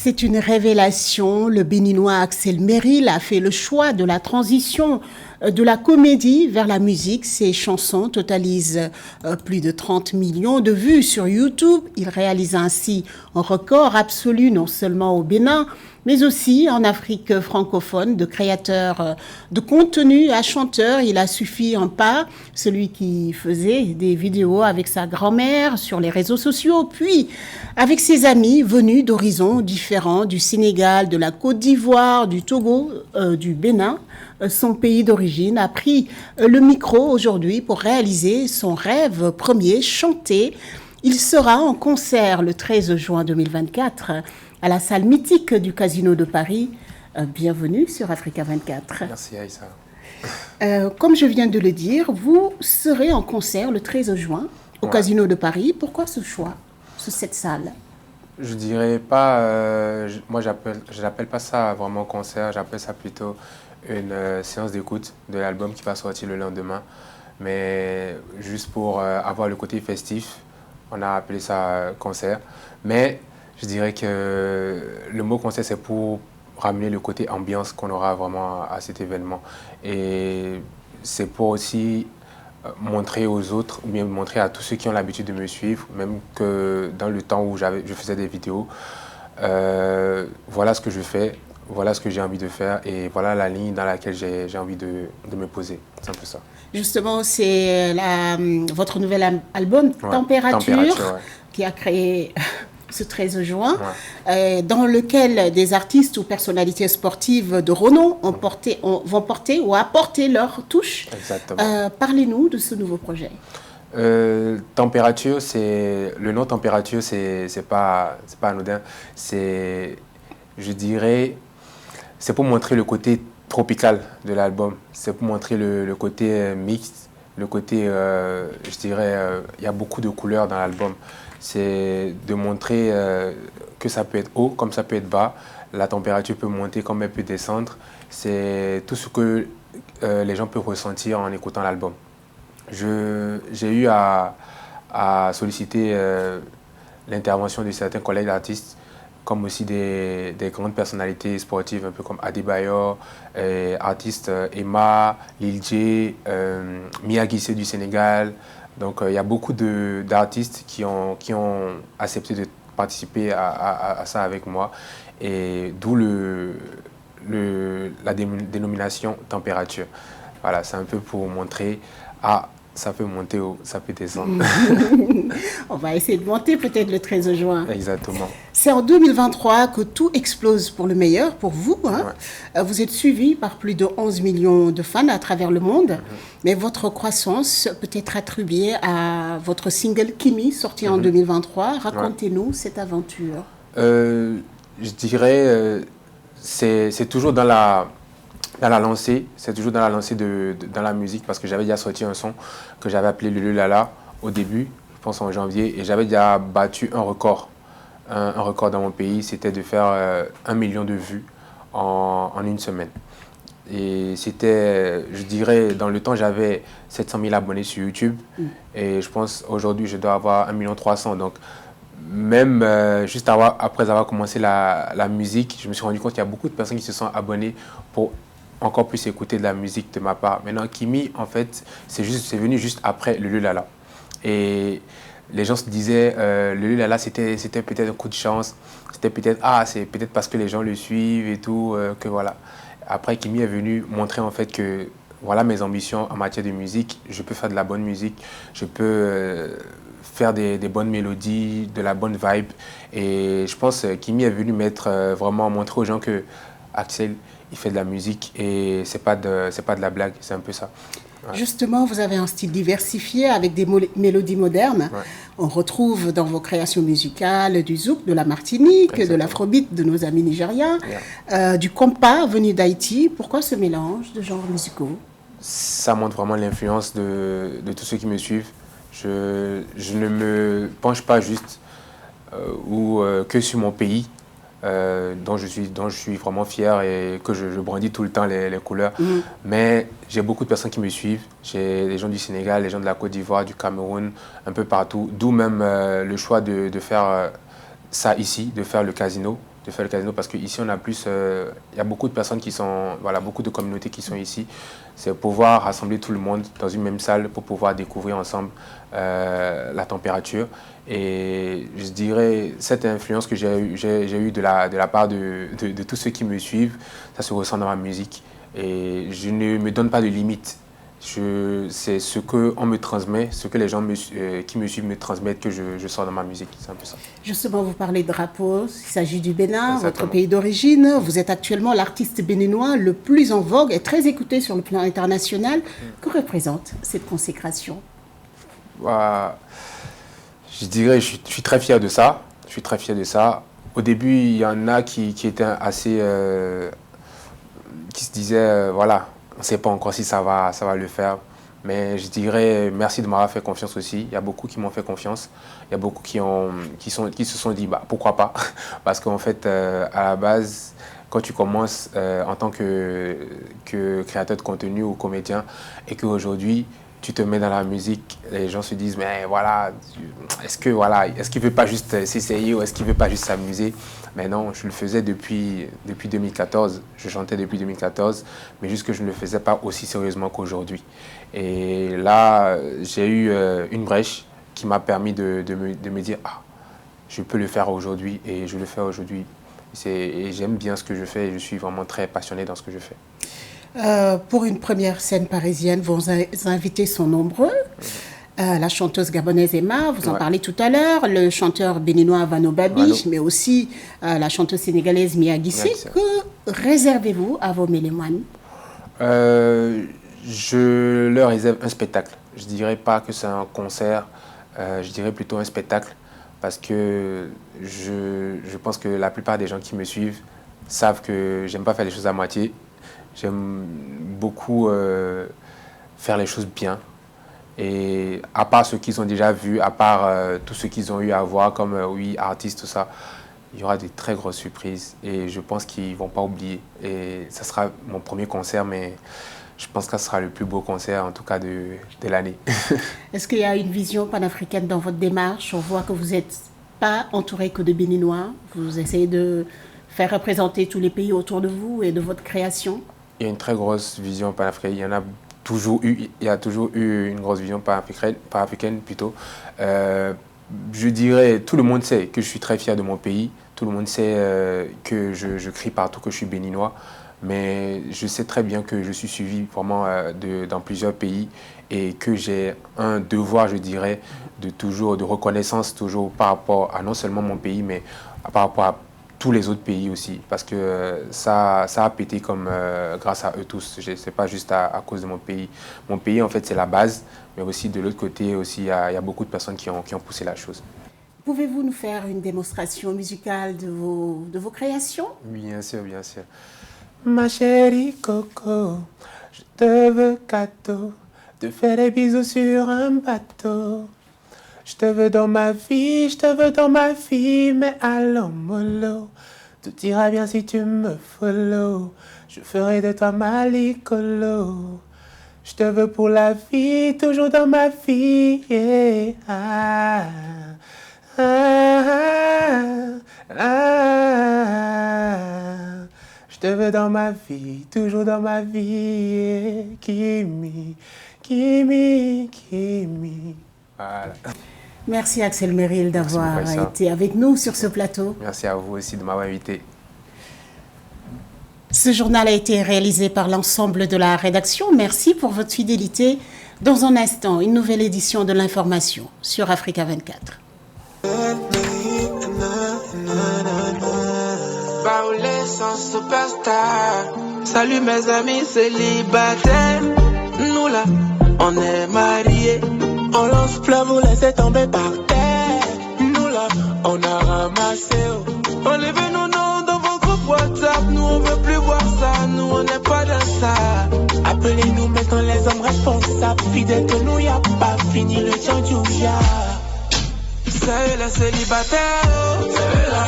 C'est une révélation. Le Béninois Axel Merrill a fait le choix de la transition de la comédie vers la musique. Ses chansons totalisent plus de 30 millions de vues sur YouTube. Il réalise ainsi un record absolu non seulement au Bénin, mais aussi en Afrique francophone. De créateur de contenu à chanteur, il a suffi un pas, celui qui faisait des vidéos avec sa grand-mère sur les réseaux sociaux, puis avec ses amis venus d'horizons différents, du Sénégal, de la Côte d'Ivoire, du Togo, du Bénin, son pays d'origine, a pris le micro aujourd'hui pour réaliser son rêve premier, chanter. Il sera en concert le 13 juin 2024 à la salle mythique du Casino de Paris. Bienvenue sur Africa 24. Merci Aïssa. Comme je viens de le dire, vous serez en concert le 13 juin au Casino de Paris. Pourquoi ce choix sur cette salle? Je dirais pas, moi je n'appelle pas ça vraiment concert, j'appelle ça plutôt une séance d'écoute de l'album qui va sortir le lendemain. Mais juste pour avoir le côté festif, on a appelé ça concert. Mais je dirais que le mot concert, c'est pour ramener le côté ambiance qu'on aura vraiment à cet événement. Et c'est pour aussi montrer aux autres, ou bien montrer à tous ceux qui ont l'habitude de me suivre, même que dans le temps où je faisais des vidéos, voilà ce que je fais, voilà ce que j'ai envie de faire et voilà la ligne dans laquelle j'ai envie de me poser. C'est un peu ça. Justement, c'est votre nouvel album, Température, qui a créé ce 13 juin, dans lequel des artistes ou personnalités sportives de renom vont porter ou apporter leur touche. Exactement. Parlez-nous de ce nouveau projet. Température, le nom Température, c'est pas anodin. Je dirais, c'est pour montrer le côté tropical de l'album. C'est pour montrer le côté mixte, le côté, je dirais, il y a beaucoup de couleurs dans l'album. C'est de montrer que ça peut être haut comme ça peut être bas. La température peut monter comme elle peut descendre. C'est tout ce que les gens peuvent ressentir en écoutant l'album. J'ai eu à solliciter l'intervention de certains collègues d'artistes, comme aussi des grandes personnalités sportives, un peu comme Adebayor, artistes Emma, Lil J, Mia Guissé du Sénégal. Donc il y a beaucoup d'artistes qui ont accepté de participer à ça avec moi. Et d'où la dénomination température. Voilà, c'est un peu pour montrer, ça peut monter ou ça peut descendre. On va essayer de monter peut-être le 13 juin. Exactement. C'est en 2023 que tout explose pour le meilleur, pour vous. Hein. Vous êtes suivi par plus de 11 millions de fans à travers le monde. Mais votre croissance peut être attribuée à votre single Kimi, sorti en 2023. Racontez-nous cette aventure. Je dirais, c'est toujours dans la lancée, c'est toujours dans la lancée dans la musique, parce que j'avais déjà sorti un son que j'avais appelé Le Lala au début, je pense en janvier, et j'avais déjà battu un record. Un record dans mon pays, c'était de faire 1 million de vues en une semaine. Et c'était, je dirais, dans le temps, j'avais 700 000 abonnés sur YouTube. Et je pense aujourd'hui, je dois avoir 1,3 million. Donc, même juste après avoir commencé la musique, je me suis rendu compte qu'il y a beaucoup de personnes qui se sont abonnées pour encore plus écouter de la musique de ma part. Maintenant, Kimi, en fait, c'est venu juste après le Lala. Et les gens se disaient, le Lala, c'était peut-être un coup de chance. C'était peut-être, c'est peut-être parce que les gens le suivent et tout, que voilà. Après, Kimi est venu montrer en fait que voilà mes ambitions en matière de musique. Je peux faire de la bonne musique, je peux faire des bonnes mélodies, de la bonne vibe. Et je pense que Kimi est venu vraiment montrer aux gens que Axel, il fait de la musique et c'est pas de la blague, c'est un peu ça. Ouais. Justement, vous avez un style diversifié avec des mélodies modernes. Ouais. On retrouve dans vos créations musicales du zouk, de la Martinique, de l'afrobeat de nos amis nigériens, du compas venu d'Haïti. Pourquoi ce mélange de genres musicaux? Ça montre vraiment l'influence de tous ceux qui me suivent. Je ne me penche pas juste que sur mon pays. Dont je suis vraiment fier et que je brandis tout le temps les couleurs. Mais j'ai beaucoup de personnes qui me suivent. J'ai les gens du Sénégal, les gens de la Côte d'Ivoire, du Cameroun, un peu partout. D'où même le choix de faire ça ici, de faire le casino, de faire le casino parce qu'ici, on a plus... Il y a beaucoup de personnes qui sont... Voilà, beaucoup de communautés qui sont ici. C'est pouvoir rassembler tout le monde dans une même salle pour pouvoir découvrir ensemble la température. Et je dirais, cette influence que j'ai eue de la part de tous ceux qui me suivent, ça se ressent dans ma musique. Et je ne me donne pas de limites. C'est ce qu'on me transmet, ce que les gens qui me suivent me transmettent que je sors dans ma musique. C'est un peu ça. Justement, vous parlez de drapeau, il s'agit du Bénin, Exactement. votre pays d'origine. Vous êtes actuellement l'artiste béninois le plus en vogue et très écouté sur le plan international. Que représente cette consécration? Je dirais, je suis très fier de ça. Je suis très fier de ça. Au début, il y en a qui étaient assez... qui se disaient, voilà, on ne sait pas encore si ça va le faire. Mais je dirais merci de m'avoir fait confiance aussi. Il y a beaucoup qui m'ont fait confiance. Il y a beaucoup qui se sont dit, bah, pourquoi pas. Parce qu'en fait, à la base, quand tu commences en tant que créateur de contenu ou comédien et qu'aujourd'hui, tu te mets dans la musique, les gens se disent, mais voilà, est-ce qu'il ne veut pas juste s'essayer ou est-ce qu'il ne veut pas juste s'amuser? Mais non, je le faisais depuis 2014, je chantais depuis 2014, mais juste que je ne le faisais pas aussi sérieusement qu'aujourd'hui. Et là, j'ai eu une brèche qui m'a permis de me dire, ah, je peux le faire aujourd'hui et je le fais aujourd'hui. Et j'aime bien ce que je fais et je suis vraiment très passionné dans ce que je fais. Pour une première scène parisienne, vos invités sont nombreux. La chanteuse gabonaise Emma, vous en parlez tout à l'heure, le chanteur béninois Vano Babi, mais aussi la chanteuse sénégalaise Mia Guissé. Que réservez-vous à vos mélomanes? Je leur réserve un spectacle. Je ne dirais pas que c'est un concert, je dirais plutôt un spectacle parce que je pense que la plupart des gens qui me suivent savent que j'aime pas faire les choses à moitié. J'aime beaucoup faire les choses bien. Et à part ceux qu'ils ont déjà vus, à part tous ceux qu'ils ont eu à voir comme oui, artistes, tout ça, il y aura des très grosses surprises. Et je pense qu'ils ne vont pas oublier. Et ça sera mon premier concert, mais je pense que ça sera le plus beau concert, en tout cas, de l'année. Est-ce qu'il y a une vision panafricaine dans votre démarche? On voit que vous n'êtes pas entouré que de Béninois. Vous essayez de faire représenter tous les pays autour de vous et de votre création. Il y a une très grosse vision panafricaine. Il y a toujours eu une grosse vision panafricaine plutôt. Je dirais, tout le monde sait que je suis très fier de mon pays. Tout le monde sait que je crie partout que je suis béninois. Mais je sais très bien que je suis suivi vraiment dans plusieurs pays et que j'ai un devoir, je dirais, de reconnaissance toujours par rapport à non seulement mon pays, mais par rapport à tous les autres pays aussi, parce que ça a pété comme grâce à eux tous. Ce n'est pas juste à cause de mon pays. Mon pays, en fait, c'est la base, mais aussi de l'autre côté, aussi, il y a beaucoup de personnes qui ont poussé la chose. Pouvez-vous nous faire une démonstration musicale de vos créations? Oui, bien sûr, bien sûr. Ma chérie Coco, je te veux cadeau, te faire des bisous sur un bateau. Je te veux dans ma vie, mais allons mollo. Tout ira bien si tu me follow. Je ferai de toi ma licolo. Je te veux pour la vie, toujours dans ma vie. Yeah. Ah, ah, ah, ah. Je te veux dans ma vie, toujours dans ma vie. Yeah. Kimi, Kimi, Kimi. Voilà. Merci Axel Merrill d'avoir été avec nous sur ce plateau. Merci à vous aussi de m'avoir invité. Ce journal a été réalisé par l'ensemble de la rédaction. Merci pour votre fidélité. Dans un instant, une nouvelle édition de l'information sur Africa 24. Salut mes amis célibataires. Nous là, on est mariés. On lance plein, vous laissez tomber par terre. Nous là, on a ramassé. Enlevez-nous dans vos groupes WhatsApp. Nous on veut plus voir ça. Nous on n'est pas dans ça. Appelez-nous maintenant les hommes responsables. Fidèles que nous, y'a pas fini le temps du ya. C'est les célibataires. C'est là.